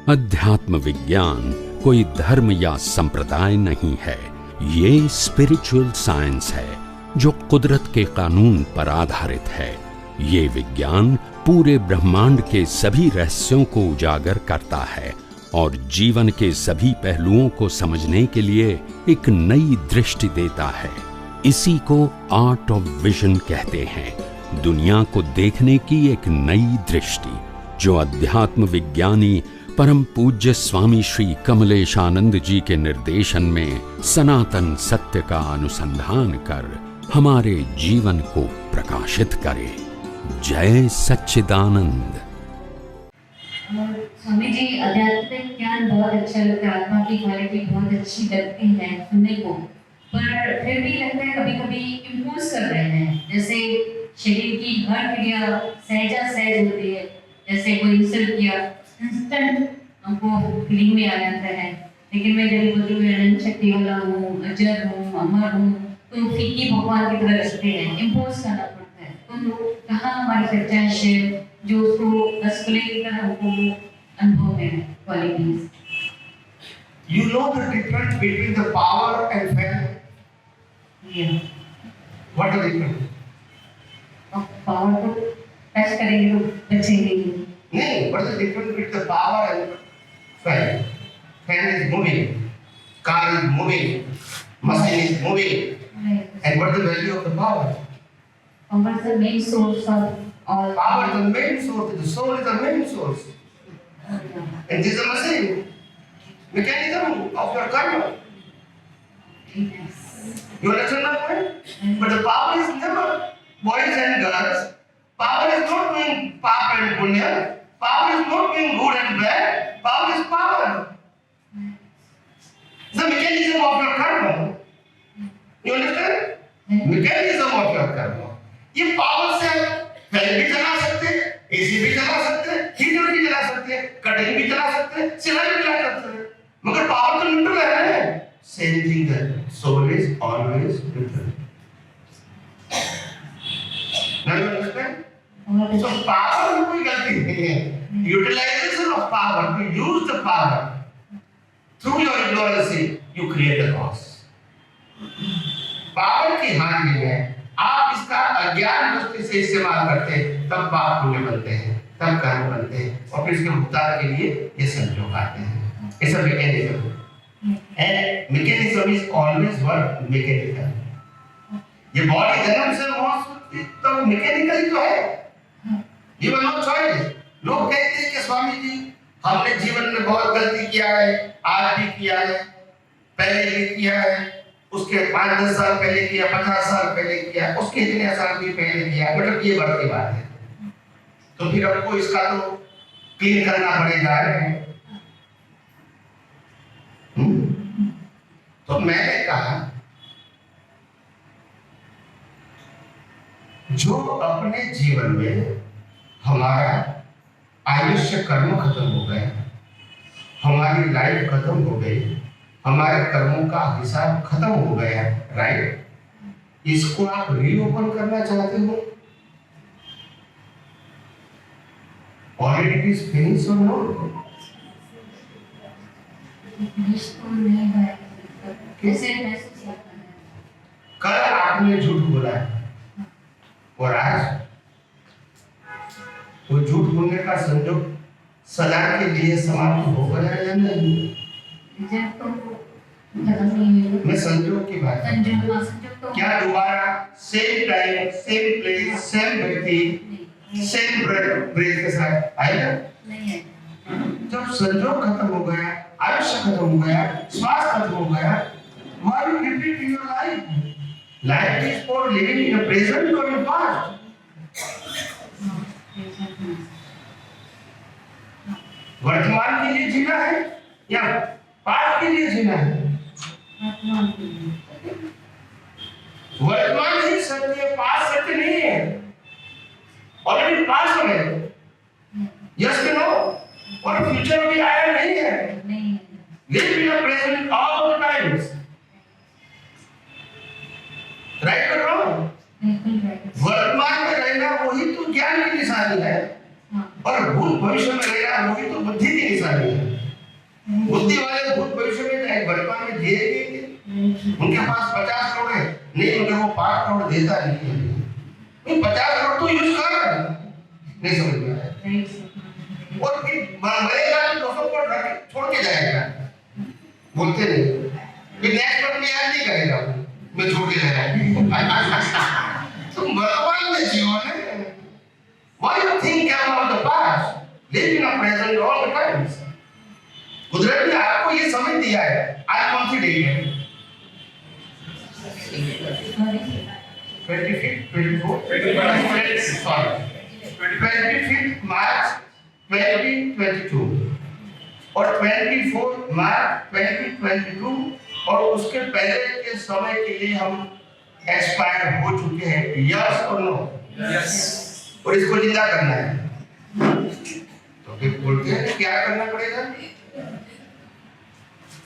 अध्यात्म विज्ञान कोई धर्म या संप्रदाय नहीं है, ये स्पिरिचुअल साइंस है जो कुदरत के कानून पर आधारित है। ये विज्ञान पूरे ब्रह्मांड के सभी रहस्यों को उजागर करता है और जीवन के सभी पहलुओं को समझने के लिए एक नई दृष्टि देता है। इसी को आर्ट ऑफ विजन कहते हैं, दुनिया को देखने की एक नई दृष्टि, जो अध्यात्म विज्ञानी परम पूज्य स्वामी श्री कमलेशानंद जी के निर्देशन में सनातन सत्य का अनुसंधान कर हमारे जीवन को प्रकाशित करे। जय सच्चिदानंद। स्वामी जी, आध्यात्मिक ज्ञान बहुत अच्छा लगता है, आत्मा की क्वालिटी बहुत अच्छी लगती है सुनने को, पर फिर भी लगता है कभी कभी इम्पोज कर रहे हैं। जैसे शरीर की हर क्रिया सहजा सहज होती है, जैसे कोई इंसल्ट किया इंस्टेंट हमको फीलिंग में आ जाता है, लेकिन मैं जब बोलती हूँ अनंत शक्ति वाला हूँ, अजर हूँ, अमर हूँ, तो फीकी भगवान की तरह रखते हैं, इम्पोज करना पड़ता है। तो कहाँ हमारी सच्चाई है जो उसको रसगुल्ले की तरह हमको अनुभव में qualities? You know the difference between the power and faith? Yeah. What is the difference? Power को टच करेंगे तो बचेंगे नहीं, what is the difference between the power and fan? Fan is moving, car is moving, machine is moving. And what is the value of the power? Power is the main source of all. Power is the main source, the soul is the main source. And this is a machine, mechanism of your karma. Yes. You understand my point? But the power is never, boys and girls, power is not doing pap and punya. Power is not being good and bad. Power is power. The mechanism of your karma. You understand? Mechanism of your karma. ये power से fan भी चला सकते हैं, AC भी चला सकते हैं, हीटर भी चला सकते हैं, कटिंग भी चला सकते हैं, सिलाई भी चला सकते हैं, मगर पावर तो न्यूट्रल है। Same thing that soul is always neutral. Now you understand? So power में कोई गलती नहीं है। Utilization of power, to use the power through your ignorance, you create the loss. Power की हानि है, आप इसका अज्ञान दृष्टि से इस्तेमाल करते हैं, तब पाप पुण्य बनते हैं, तब कर्म बनते हैं, और फिर इसके भुगतान के लिए ये संयोग आते हैं। ये सब मैकेनिज्म है, and mechanism is always work mechanical. ये बॉडी जन्म से मौत तो मैकेनिकली तो है, you have no choice. लोग कहते हैं कि स्वामी जी हमने जीवन में बहुत गलती किया है, आज भी किया है, पहले भी किया है, उसके 5-10 साल पहले किया, 50 साल पहले किया, उसके इतने साल भी पहले किया, मतलब ये बढ़ती बात है। तो फिर आपको इसका तो क्लीन करना पड़ेगा। तो मैंने कहा जो अपने जीवन में हमारा आयुष्य कर्म खत्म हो गए, हमारी लाइफ खत्म हो गई, हमारे कर्मों का हिसाब खत्म हो गया, राइट? इसको आप रीओपन करना चाहते हो? ऑलरेडी इट इज फिनिश और नो? कल आपने झूठ बोला है और आज वो झूठ बोलने का संयोग सदा के लिए समाप्त हो गया या नहीं? मैं संयोग की बात कर रहा हूं। क्या दोबारा same time, same place, same व्यक्ति, सेम ब्रेथ के साथ आएगा? नहीं है। जब संयोग खत्म हो गया, आयुष्य खत्म हो गया, श्वास खत्म हो गया, why you repeat your life? Life is for living in the present or in past. वर्तमान के लिए जीना है या पास्ट के लिए जीना है? वर्तमान ही सत्य है, पास्ट सत्य नहीं है। ऑलरेडी पास्ट हो गए, यस कि नो? और फ्यूचर भी आया नहीं है। Live in the present all the times, right और रॉन्ग? वर्तमान में रहना वही तो ज्ञान की निशानी है, और भूत भविष्य में रहना वही तो बुद्धि की निशानी है। बुद्धि वाले भूत भविष्य में चाहे वर्तमान में जिएंगे, उनके पास 50 करोड़ है, नहीं उनके वो 5 करोड़ देता नहीं है, नहीं 50 करोड़ तो यूज कर, नहीं समझ में आया। और फिर मरेगा तो 200 करोड़ छोड़ के जाएगा, बोलते नहीं, फिर नेक्स्ट मंथ में याद नहीं करेगा, मैं छोड़ के जाएगा। तो वर्तमान में जीवन है। Why you think about the past? Live in the present all the times. कुदरत ने आपको ये समय दिया है, आज कौन सी डेट है? 25th मार्च 2022 और 24 मार्च 2022 और उसके पहले के समय के लिए हम एक्सपायर हो चुके हैं, यस और नो? यस। और इसको जिंदा करना है, तो फिर बोलते हैं क्या करना पड़ेगा?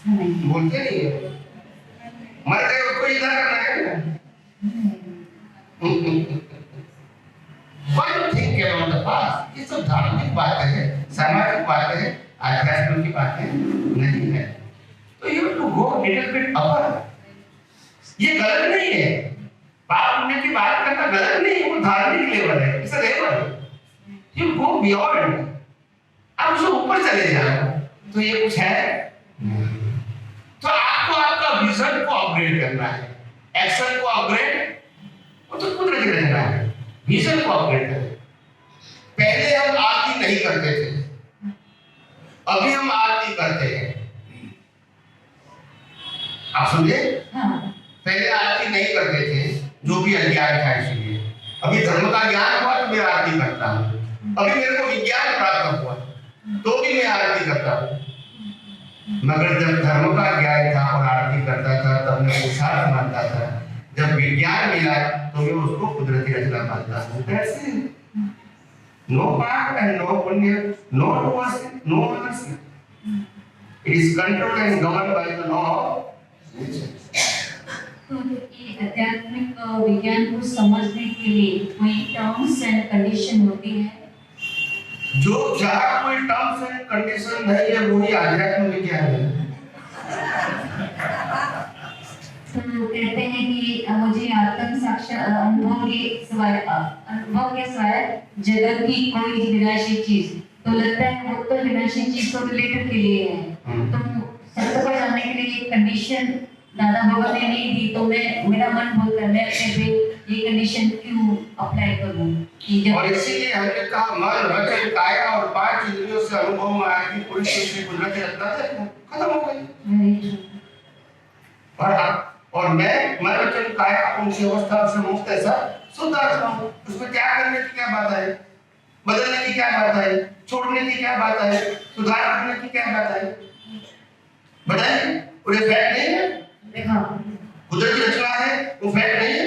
बोलते नहीं है, मर गए उसको जिंदा करना है ना। Why you think about the past? ये सब धार्मिक बातें हैं, सामाजिक बातें हैं, आध्यात्मिक की बातें नहीं है। तो you have to go a little bit upper। ये गलत नहीं है, पाप पुण्य की बात करना गलत नहीं है, वो धार्मिक लेवल है, it's a level. You go beyond, आप उससे ऊपर चले जाओ, तो ये कुछ है। तो आपको आपका विजन को अपग्रेड करना है, एक्शन को अपग्रेड, वो तो कुदरती रचना है, विजन को अपग्रेड करें। पहले हम आरती नहीं करते थे, अभी हम आरती करते हैं। आप समझे? पहले आरती नहीं करते थे, जो भी अज्ञान था, इसलिए अभी धर्म का ज्ञान हुआ तो मैं आरती करता हूँ, अभी मेरे को विज्ञान प्राप्त हुआ तो भी मैं आरती करता हूँ। मगर जब धर्म का ज्ञान था और आरती करता था तब मैं पुरुषार्थ मानता था, जब विज्ञान मिला तो मैं उसको कुदरती रचना मानता हूँ। नो पाप एंड नो पुण्य, no worship, no worship, it is controlled and governed by the law of nature. तो ये आध्यात्मिक विज्ञान को समझने के लिए कोई टर्म्स एंड कंडीशन होती है? जो जहाँ कोई टर्म्स एंड कंडीशन नहीं है वही आध्यात्मिक विज्ञान है। तो कहते हैं कि मुझे आत्म साक्षात अनुभव के सिवाय जगत की कोई विनाशी चीज, तो लगता है वो तो विनाशी चीज तो रिलेटेड के लिए है। तो सत्य को जानने के लिए एक कंडीशन दादा बाबा ने नहीं दी, तो मेरा मन बोलता है मैं अपने पे ये कंडीशन क्यों अप्लाई करूं? और इसीलिए हमने कहा मन, वचन, काया और 5 इंद्रियों से अनुभव में आया कि पूरी सृष्टि कुदरती रचना से खत्म हो गई। और मैं मन, वचन, काया उनकी अवस्था से मुक्त ऐसा शुद्ध आत्मा हूं। उसमें क्या करने की क्या बात है, बदलने की क्या बात है, छोड़ने की क्या बात है, सुधार करने की क्या बात है? बताइए, कोई फैक्ट नहीं है? कुदरती रचना है, वो फैक्ट नहीं है?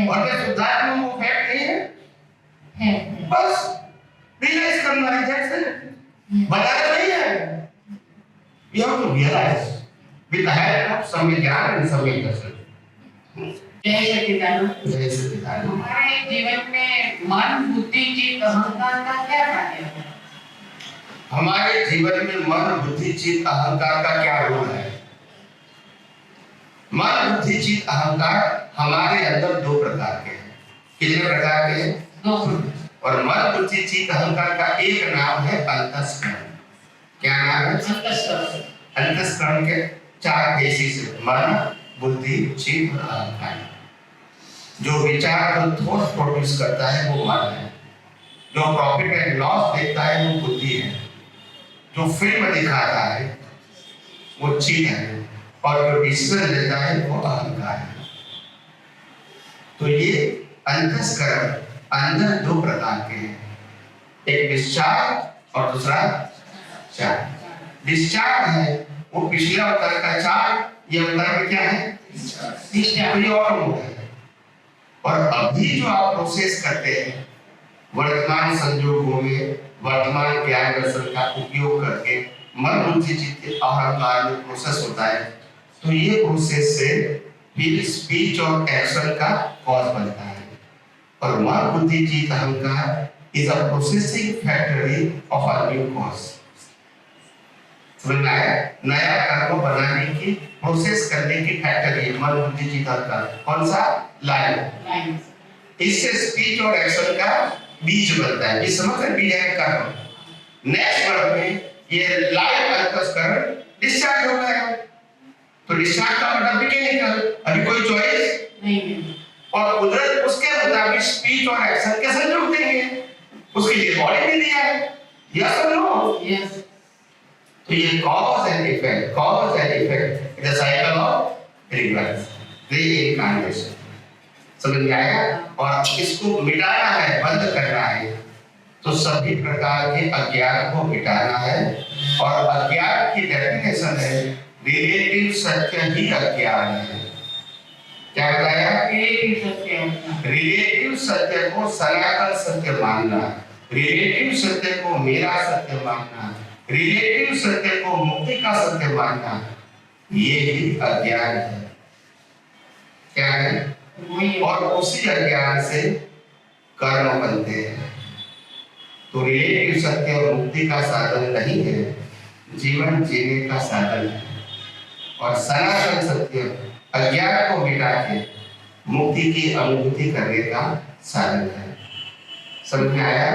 और मैं शुद्धात्मा हूं, वो फैक्ट नहीं है? बस रियलाइज करना है, जैसे बताया नहीं है। You have to realize with the help of संविज्ञान and संवेददर्शन। जय सच्चिदानंद। जय सच्चिदानंद। हमारे जीवन में मन, बुद्धि, चित्त, अहंकार का क्या कार्य है? हमारे जीवन में मन, बुद्धि, चित्त, अहंकार का क्या रोल है? मन, बुद्धि, चित्त, अहंकार हमारे अंदर 2 प्रकार के हैं। कितने प्रकार के हैं? 2। और मन, बुद्धि, चित्त, अहंकार का एक नाम है अंतःकरण। क्या नाम है? अंतःकरण। अंतःकरण के 4 बेसिस है, मन, बुद्धि, चित्त और अहंकार। जो विचार और थॉट प्रोड्यूस करता है वो मन है, जो प्रॉफिट एंड लॉस देखता है वो बुद्धि है, जो फिल्म दिखाता है वो चित्त है, और जो डिसीजन लेता है वो अहंकार है। तो ये अंतःकरण अंदर 2 प्रकार के हैं, एक डिस्चार्ज और दूसरा चार्ज। डिस्चार्ज है वो पिछले अवतार का चार्ज, ये अवतार में क्या है? डिस्चार्ज। ऑटोमोड है। और अभी जो आप प्रोसेस करते हैं वर्तमान संजोगों में, वर्तमान ज्ञान दर्शन का उपयोग करके मन, बुद्धि, चित्त, अहंकार में प्रोसेस होता है, तो ये प्रोसेस से फिर स्पीच और एक्शन का कॉज बनता है। और मन, बुद्धि, चित्त, अहंकार is a processing factory of a new cause। समझ में आया? नया कर्म बनाने की, प्रोसेस करने की फैक्टरी है मन बुद्धि चित्त अहंकार। कौन सा? लाइन। इससे स्पीच और एक्शन का बीज बनता है। ये समझ रहे? बीज है कर्म। नेक्स्ट वर्ड में ये लाइव अंतस्करण डिस्चार्ज हो गया। तो डिस्चार्ज का मतलब मैकेनिकल, अभी कोई चॉइस नहीं। और कुदरत उसके मुताबिक स्पीच और एक्शन कैसे जोड़ देंगे, उसके लिए बॉडी भी दिया है। यस और नो? यस। तो ये cause and effect is a cycle of reverse reincarnation. समझ में आया? और इसको मिटाना है, बंद करना है, तो सभी प्रकार के अज्ञान को मिटाना है। और अज्ञान की डेफिनेशन है रिलेटिव सत्य ही अज्ञान है। क्या बताया? रिलेटिव सत्य को सनातन सत्य मानना, रिलेटिव सत्य को मेरा सत्य मानना, रिलेटिव सत्य को मुक्ति का सत्य मानना, ये ही अज्ञान है। क्या है? और उसी अज्ञान से कर्म बनते हैं। तो रिलेटिव सत्य और मुक्ति का साधन नहीं है, जीवन जीने का साधन है। और सनातन सत्य अज्ञान को मिटा के मुक्ति की अनुभूति करने का साधन है। समझ में आया?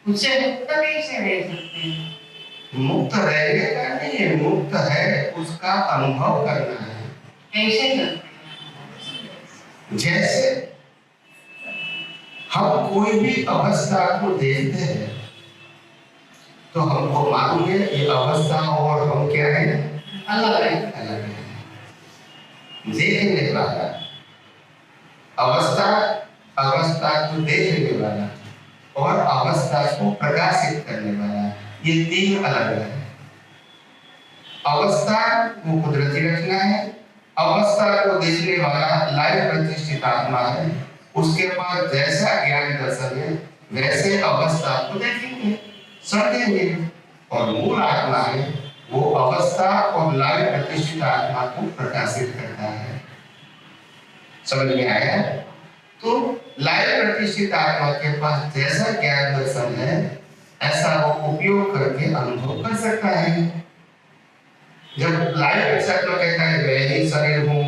उससे मुक्त कैसे रह सकते हैं? मुक्त रहने का नहीं है, मुक्त है उसका अनुभव करना है। कैसे करते हैं? जैसे हम कोई भी अवस्था को देखते हैं तो हमको मालूम है ये अवस्था और हम क्या है? अलग है। अलग है। देखने वाला अवस्था को देखने वाला और अवस्था को प्रकाशित करने वाला, ये तीन अलग है। अवस्था वो कुदरती रचना है, अवस्था को देखने वाला लाइव प्रतिष्ठित आत्मा है, उसके पास जैसा ज्ञान दर्शन है वैसे अवस्था को देखेंगे समझेंगे। और मूल आत्मा है वो अवस्था और लाइव प्रतिष्ठित आत्मा को प्रकाशित करता है। समझ में आया? तो लाइव प्रतिष्ठित आत्मा के पास जैसा ज्ञान दर्शन है ऐसा वो उपयोग करके अनुभव कर सकता है। जब लाइव प्रतिष्ठित आत्मा कहता है मैं ही शरीर हूँ,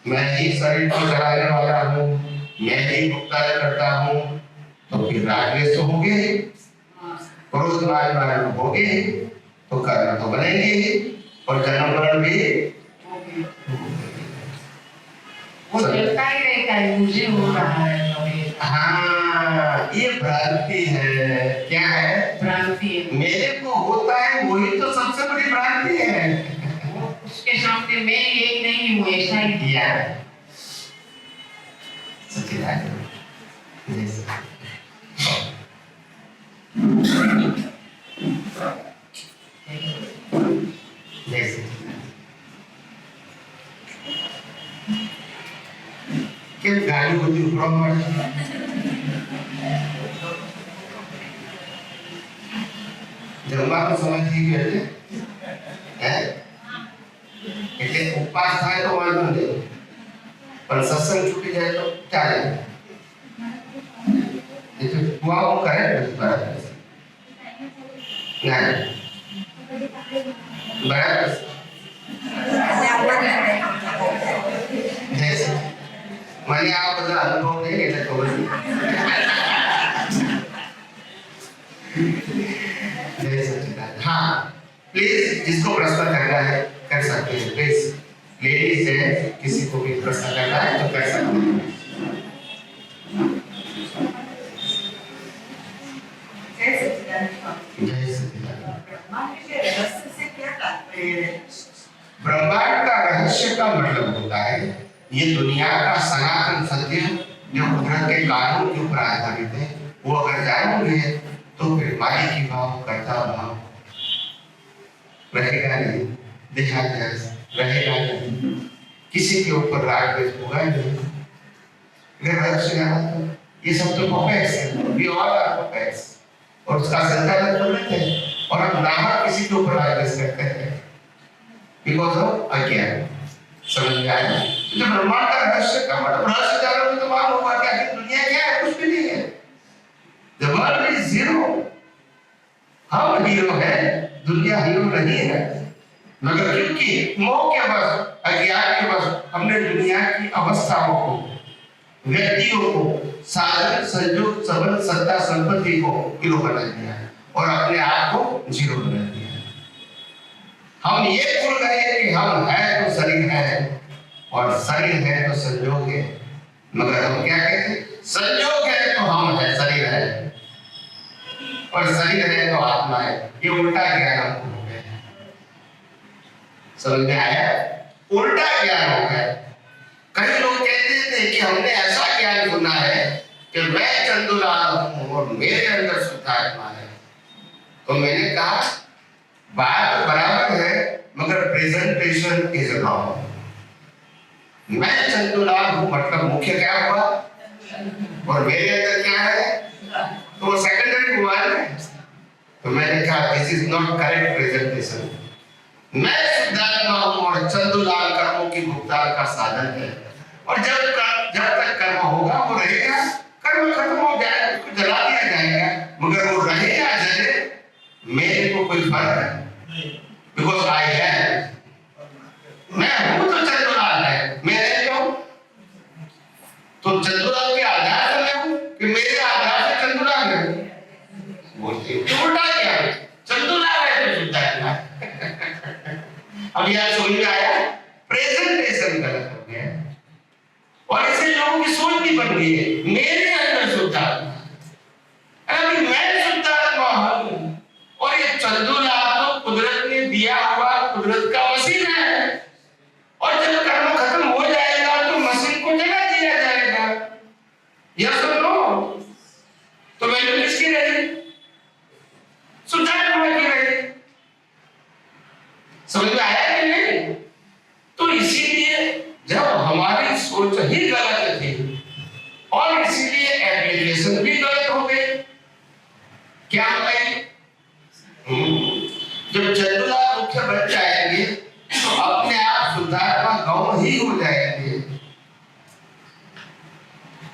मैं ही शरीर को चलाने वाला हूँ, मैं ही भुगतान करता हूँ, तो फिर राग द्वेष तो होंगे ही, क्रोध मान होंगे ही, तो कर्म तो बनेंगे ही और जन्म मरण भी वो चलता ही रहता है, मुझे हो रहा है। हाँ, ये भ्रांति है। क्या है? भ्रांति है। मेरे को होता है वही तो सबसे बड़ी भ्रांति है। उसके सामने मैं एक नहीं हूँ, ऐसा ही किया सच्चिदानंद क्यों गाड़ी होती ऊपर जन्मा तो समझ ही गए हैं એટલે ઉપવાસ થાય તો વાંધો નહીં પણ સત્સંગ છૂટી જાય તો ચાલે એ તો કુવાઓ કરે બરાબર ના બરાબર મને આ બધા અનુભવ નહીં એટલે ખબર નહીં जय सच्चिदानंद। हाँ प्लीज जिसको प्रश्न करना है कर सकते हैं। प्लीज लेडीज है, किसी को भी प्रश्न करना है तो कर सकते हैं। जय सच्चिदानंद। जय सच्चिदानंद। ब्रह्मांड के रहस्य से क्या तात्पर्य है? ब्रह्मांड का रहस्य का मतलब होता है ये दुनिया का सनातन सत्य जो कुदरत के कानून के ऊपर आधारित है, वो अगर जानेंगे तो फिर मालिक की भाव कर्ता भाव रहेगा नहीं, देहाध्यास रहेगा नहीं, किसी के ऊपर राग द्वेष होगा नहीं। अगर रहस्य जाना तो ये सब तो परफेक्ट है, वी ऑल आर परफेक्ट और उसका संचालन करते हैं और हम नामक किसी के ऊपर राग द्वेष करते हैं बिकॉज ऑफ अज्ञान। समझ में आया? जब ब्रह्मांड का रहस्य का मतलब रहस्य जानोगे तो मालूम होगा कि आखिर दुनिया क्या है, कुछ भी नहीं है। The world is zero. हम हीरो है, दुनिया हीरो नहीं है। मगर क्योंकि मोह के वश, अज्ञान के वश हमने दुनिया की अवस्थाओं को, व्यक्तियों को, साधन संयोग संबंध सत्ता संपत्ति को गिरो बना दिया है और अपने आप को जीरो बना दिया है। हम ये भूल गए कि हम है तो शरीर है और शरीर है तो संयोग है, मगर हम क्या कहते हैं? संयोग है तो हम है, शरीर है, और शरीर है तो आत्मा है। ये उल्टा ज्ञान हमको हो गया। समझ में आया? उल्टा ज्ञान हो गया। कई लोग कहते थे कि हमने ऐसा ज्ञान सुना है कि मैं चंदूलाल हूं और मेरे अंदर शुद्ध आत्मा है। तो मैंने कहा बात बराबर है, मगर प्रेजेंटेशन इज रॉन्ग। मैं चंदूलाल हूं मतलब मुख्य क्या हुआ और मेरे अंदर क्या है, तो वो सेकेंडरी हुआ है। तो मैंने कहा this is not correct presentation. मैं शुद्धात्मा हूं और चंदूलाल कर्मों की भुगतान का साधन है, और जब तक कर्म होगा वो रहेगा। कर्म खत्म हो जाए उसको जला दिया जाएगा, मगर वो रहे या जले मेरे को कोई फर्क नहीं, बिकॉज आई एम। मैं हूं तो चंदूलाल है, मैं नहीं हूं तो चंदूलाल के आधार से मैं हूं कि मेरे आधार से चंदूलाल है। बोलते उल्टा क्या है? चंदूलाल है तो शुद्धात्मा। अब यह समझ में आया? प्रेजेंटेशन गलत हो गया और इससे लोगों की सोच भी बन गई है मेरे अंदर शुद्धात्मा, अभी मैं शुद्धात्मा हूं और ये चंदूलाल तो कुदरत ने दिया हुआ कुदरत का मशीन है, और जब कर्म खत्म हो जाएगा तो मशीन को जला दिया जाएगा। यस और नो? तो वैल्यू किसकी रही? शुद्धात्मा की रही। समझ में आया कि नहीं? तो इसीलिए जब हमारी सोच ही गलत थी और इसीलिए एप्लीकेशन भी गलत हो गई। क्या हो गई? जब चंदूलाल मुख्य बन जाएंगे तो अपने आप शुद्धात्मा गौण ही हो जाएंगे।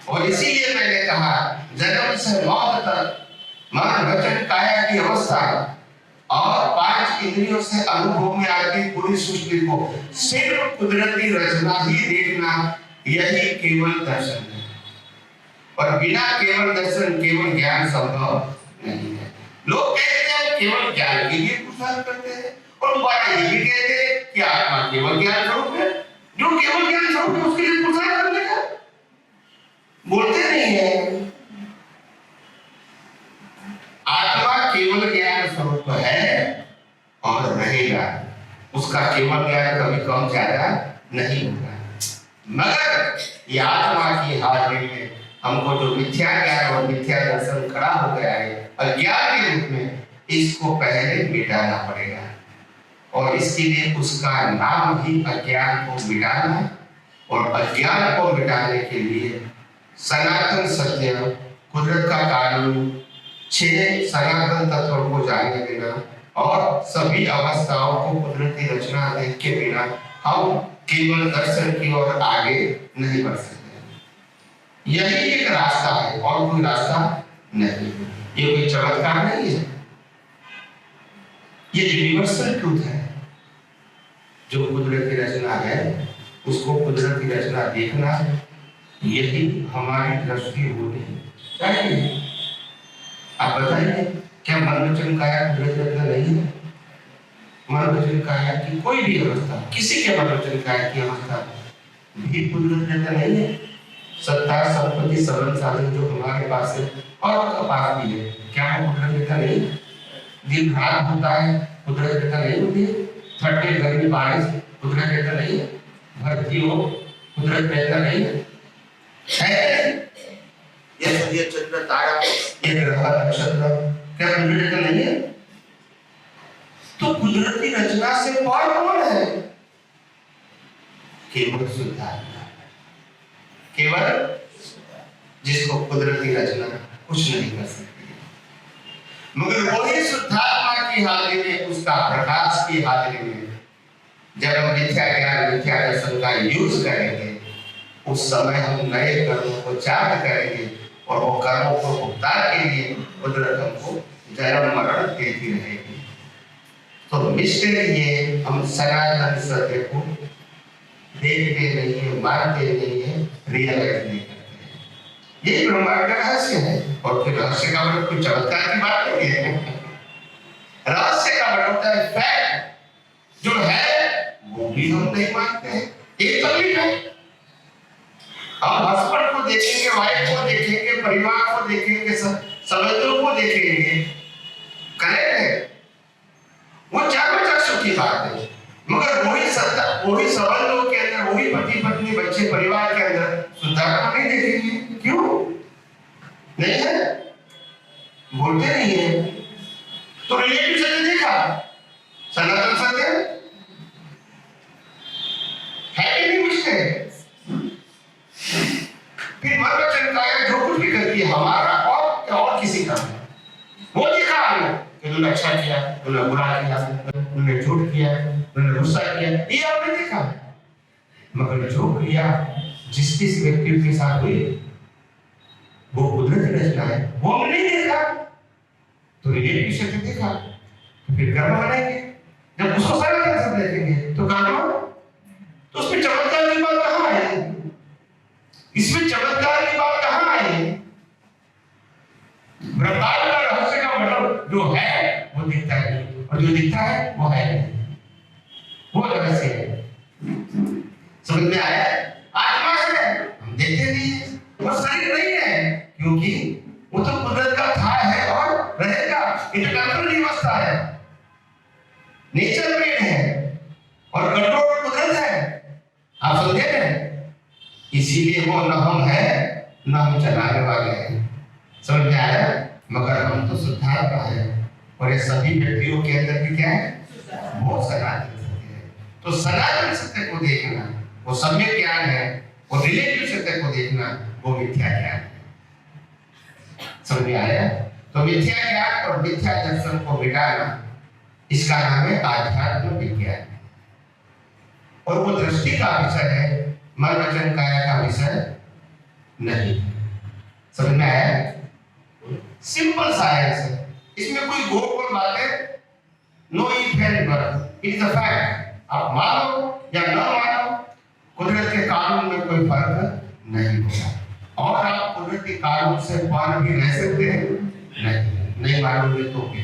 और इसीलिए मैंने कहा जन्म से मौत तक मन वचन काया की अवस्था और 5 इंद्रियों से अनुभव में आती पूरी सृष्टि को सिर्फ कुदरती रचना ही देखना, यही केवल दर्शन है। और बिना केवल दर्शन केवल ज्ञान संभव नहीं है। लोग कहते हैं केवल ज्ञान के लिए पुरुषार्थ करते हैं और दोबारा ये भी कहते हैं कि आत्मा केवल ज्ञान स्वरूप है। जो केवल ज्ञान स्वरूप है उसके लिए पुरुषार्थ करने का बोलते नहीं है। आत्मा केवल ज्ञान स्वरूप है और रहेगा, उसका केवल ज्ञान कभी कम ज्यादा नहीं होगा। मगर ये आत्मा की हाजिरी में हमको जो मिथ्या ज्ञान और मिथ्या दर्शन खड़ा हो गया है अज्ञान के रूप में, इसको पहले मिटाना पड़ेगा। और इसके लिए उसका नाम ही अज्ञान को मिटाना है। और अज्ञान को मिटाने के लिए सनातन सत्य, कुदरत का कानून, 6 सनातन तत्वों को जाने बिना और सभी अवस्थाओं को कुदरती रचना देख के बिना हम केवल दर्शन की ओर आगे नहीं बढ़ सकते। यही एक रास्ता है और कोई रास्ता नहीं। ये कोई चमत्कार नहीं है, ये यूनिवर्सल ट्रूथ है। जो कुदरती रचना है उसको कुदरती रचना देखना, यही हमारी दृष्टि होनी चाहिए। आप बताइए क्या मन वचन काया कुदरती रचना नहीं है? मन वचन काया की कोई भी अवस्था, किसी के मन वचन काया की अवस्था भी कुदरती रचना नहीं है। सत्ता संपत्ति संबंध साधन जो हमारे पास है और आपका पास भी है, क्या वो कुदरती रचना नहीं? दिन रात होता है कुदरती रचना नहीं होती है? ठंडी गर्मी बारिश कुदरती रचना नहीं है? भर्ती हो कुदरती रचना नहीं है? ये सूर्य चंद्र तारा ये ग्रह नक्षत्र क्या कुदरती रचना नहीं है? तो कुदरती रचना से और कौन है? केवल शुद्धात्मा, केवल जिसको कुदरती रचना कुछ नहीं कर सकती। मगर वही शुद्धात्मा की हाजिरी में, उसका प्रकाश की हाजिरी में जब हम मिथ्या ज्ञान मिथ्या दर्शन का यूज करेंगे, उस समय हम नए कर्मों को चार्ज करेंगे और वो कर्मों को भुगतान के लिए कुदरत हमको जन्म मरण देती रहेगी। तो मिस्टर ये हम सनातन सत्य को देखते नहीं है, मानते नहीं है, रियलाइज नहीं करते हैं। ये ब्रह्मांड का रहस्य है। और फिर रहस्य का मतलब कोई चमत्कार की बात नहीं है। रहस्य का मतलब होता है फैक्ट जो है वो भी हम नहीं मानते हैं। एक तकलीफ है। हम हस्बैंड को देखेंगे, वाइफ को देखेंगे, परिवार को देखेंगे, संबंधों को देखेंगे, करेक्ट है, वो चारों चक्षु की बात है। मगर वही सत्ता, वही संबंधों के अंदर, वही पति पत्नी बच्चे परिवार के अंदर शुद्धात्मा नहीं देखेंगे। क्यों नहीं है? बोलते नहीं है। तो रिलेटिव सत्य देखा, सनातन सत्य है कि नहीं मुझसे? फिर मनोवचन का जो कुछ भी करती है हमारा और किसी का वो देखा हमने कि उन्होंने अच्छा किया, उन्होंने बुरा किया, उन्होंने झूठ किया, उन्होंने गुस्सा किया, ये आपने देखा। मगर जो क्रिया जिस व्यक्ति के साथ हुई वो कुदरती रचना है, वो हमने नहीं देखा। तो रिलेटिव से देखा तो फिर कर्म बनाएंगे। जब उसको सारा सब देखेंगे तो कर्म, तो उसमें चमत्कार की बात कहाँ है? इसमें चमत्कार की बात कहाँ आई? ब्रह्मांड का रहस्य का मतलब जो है वो दिखता है नहीं, और जो दिखता है वो है नहीं। वो रहस्य है। समझ में आया? आत्मा है, हम देखते नहीं है, वो शरीर नहीं है, क्योंकि वो तो कुदरत का था है और रहेगा। ये तो टेम्पररी अवस्था है, नेचर में है और कंट्रोल कुदरत है। आप समझे ना? इसीलिए वो न हम है न हम चलाने वाले हैं। समझ में आया? मगर हम तो शुद्धात्मा है और ये सभी व्यक्तियों के अंदर भी क्या है? वो सनातन सत्य है। तो सनातन सत्य को देखना वो सम्यक ज्ञान है, और रिलेटिव सत्य को देखना वो मिथ्या ज्ञान है। समझ में आया? तो मिथ्या ज्ञान और मिथ्या दर्शन को मिटाना, इसका नाम है आध्यात्म विज्ञान। और वो दृष्टि का विषय है, मन वचन काया का विषय नहीं। समझ में आया? सिंपल साइंस है, इसमें कोई गोल बातें know if and but, it is a fact. आप मानो या न मानो, कुदरत के कानून में कोई फर्क नहीं होगा। और आप कुदरत के कानून से बाहर भी रह सकते हैं, नहीं मानोगे तो भी